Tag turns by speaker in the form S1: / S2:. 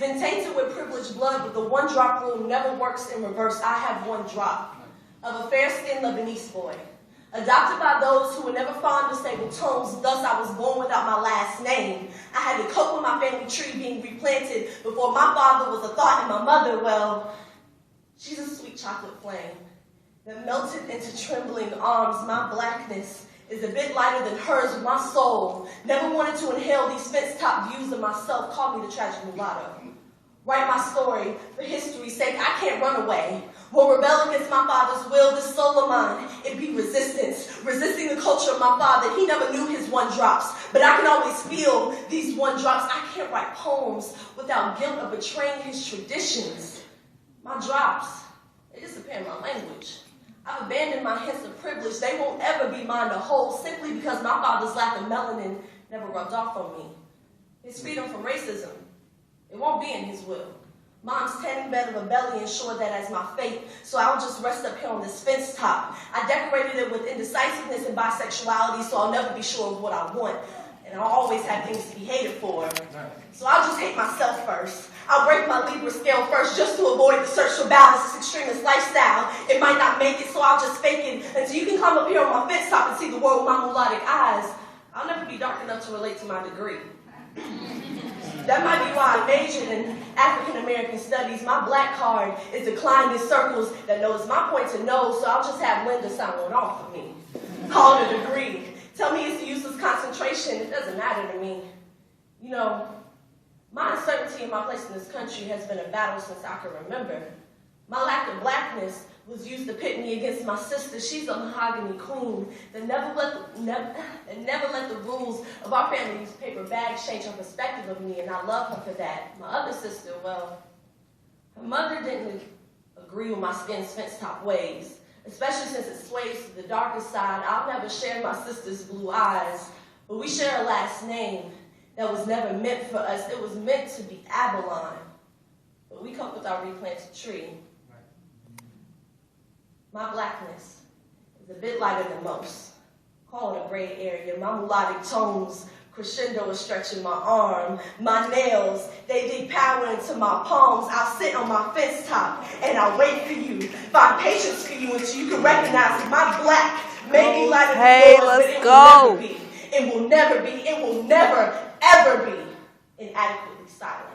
S1: been tainted with privileged blood, but the one drop rule never works in reverse. I have one drop of a fair-skinned Lebanese boy, adopted by those who were never fond of stable tones, thus I was born without my last name. I had to cope with my family tree being replanted before my father was a thought, and my mother, well, she's a sweet chocolate flame that melted into trembling arms. My blackness is a bit lighter than hers, with my soul never wanted to inhale these fence-top views of myself. Call me the tragic mulatto. Write my story for history's sake. I can't run away. Will rebel against my father's will. This soul of mine, it be resistance. Resisting the culture of my father. He never knew his one drops, but I can always feel these one drops. I can't write poems without guilt of betraying his traditions. My drops, they disappear in my language. I've abandoned my hints of privilege. They won't ever be mine to hold, simply because my father's lack of melanin never rubbed off on me. His freedom from racism, it won't be in his will. Mom's tanning bed of a belly ensured that as my fate, so I'll just rest up here on this fence top. I decorated it with indecisiveness and bisexuality, so I'll never be sure of what I want. And I'll always have things to be hated for. So I'll just hate myself first. I'll break my Libra scale first just to avoid the search for balance, this extremist lifestyle. It might not make it, so I'll just fake it until you can come up here on my fence top and see the world with my mulattic eyes. I'll never be dark enough to relate to my degree. That might be why I majored in African American studies. My black card is declined in circles that know it's my point to know, so I'll just have Linda sign one off for me. Call it a degree. Tell me it's a useless concentration. It doesn't matter to me. You know, my uncertainty in my place in this country has been a battle since I can remember. My lack of blackness was used to pit me against my sister. She's a mahogany queen that never let the rules of our family's paper bags change her perspective of me, and I love her for that. My other sister, well, her mother didn't agree with my skin's fence-top ways, especially since it sways to the darker side. I'll never share my sister's blue eyes, but we share a last name that was never meant for us. It was meant to be Abalone, but we cope with our replanted tree. My blackness is a bit lighter than most. Call it a gray area. My melodic tones crescendo is stretching my arm. My nails, they dig power into my palms. I'll sit on my fence top and I'll wait for you. Find patience for you until you can recognize that my black may be lighter than yours, but it will never be, ever be inadequately silent.